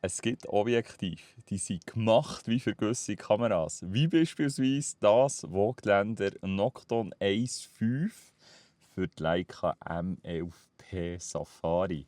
Es gibt Objektive, die sind gemacht wie für gewisse Kameras. Wie beispielsweise das Voigtländer Nocton 1.5 für die Leica M11P Safari.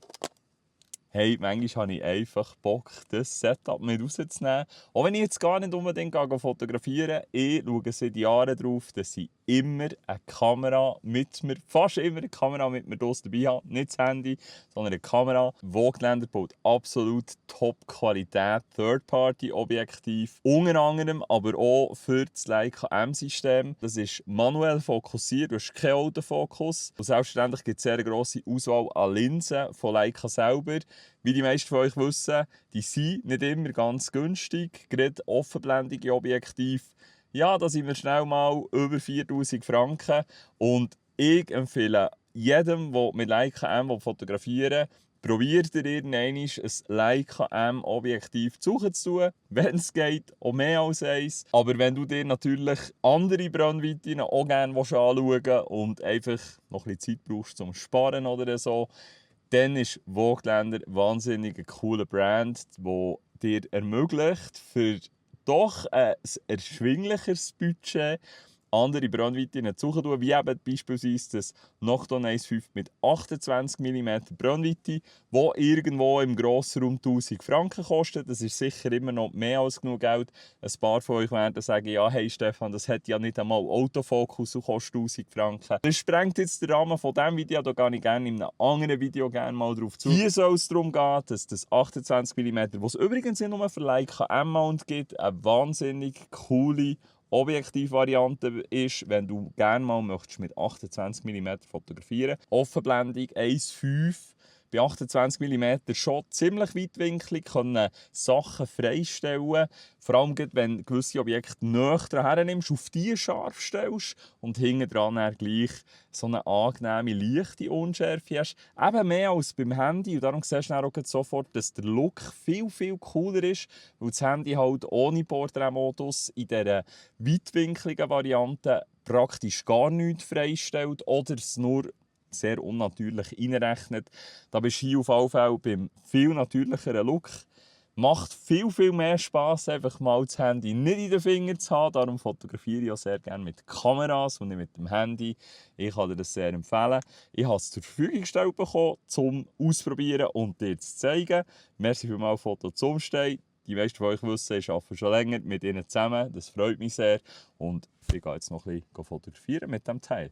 Hey, manchmal habe ich einfach Bock, das Setup mit rauszunehmen. Auch wenn ich jetzt gar nicht unbedingt fotografieren gehe, ich schaue seit Jahren darauf, dass ich immer eine Kamera mit mir, fast immer eine Kamera mit mir draussen dabei habe. Nicht das Handy, sondern eine Kamera. Voigtländer baut absolut Top-Qualität Third-Party-Objektiv. Unter anderem aber auch für das Leica M-System. Das ist manuell fokussiert, du hast keinen Autofokus. Und selbstverständlich gibt es eine sehr grosse Auswahl an Linsen von Leica selber. Wie die meisten von euch wissen, die sind nicht immer ganz günstig. Gerade offenblendige Objektive, ja, da sind wir schnell mal über 4000 Franken. Und ich empfehle jedem, der mit Leica M fotografieren will, probiert ihr irgendwann ein Leica M Objektiv zu suchen zu tun, wenn es geht, auch mehr als eins. Aber wenn du dir natürlich andere Brennweiten auch gerne anschauen willst und einfach noch ein bisschen Zeit brauchst zum Sparen oder so, dann ist Voigtländer wahnsinnig ein cooler Brand, der dir ermöglicht, für doch ein erschwinglicheres Budget andere Brennweiten zu suchen, wie eben beispielsweise das Nocton 1.5 mit 28 mm Brennweite, wo irgendwo im Grossraum 1000 Franken kostet. Das ist sicher immer noch mehr als genug Geld. Ein paar von euch werden sagen, ja, hey Stefan, das hat ja nicht einmal Autofokus und kostet 1000 Franken. Das sprengt jetzt den Rahmen von diesem Video, da gehe ich gerne in einem anderen Video gerne mal drauf zu. Hier soll es darum gehen, dass das 28 mm, was es übrigens nicht nur für Leica M-Mount gibt, eine wahnsinnig coole Objektivvariante ist, wenn du gerne mal möchtest mit 28 mm fotografieren. Offenblendung 1.5 bei 28 mm schon ziemlich weitwinklig, können Sachen freistellen. Vor allem, wenn du gewisse Objekte näher dran nimmst, auf die scharf stellst und hinten dran gleich so eine angenehme, leichte Unschärfe hast. Eben mehr als beim Handy. Und darum siehst du dann auch sofort, dass der Look viel, viel cooler ist, weil das Handy halt ohne Porträtmodus in dieser weitwinkligen Variante praktisch gar nichts freistellt oder es nur sehr unnatürlich reinrechnet. Da bist du hier auf jeden Fall beim viel natürlicheren Look. Macht viel, viel mehr Spass, einfach mal das Handy nicht in den Fingern zu haben. Darum fotografiere ich auch sehr gerne mit Kameras und nicht mit dem Handy. Ich kann dir das sehr empfehlen. Ich habe es zur Verfügung gestellt bekommen, um auszuprobieren und dir zu zeigen. Merci vielmals, Foto zum Stehen. Die meisten von euch wissen, ich arbeite schon länger mit ihnen zusammen. Das freut mich sehr. Und ich gehe jetzt noch ein bisschen fotografieren mit diesem Teil.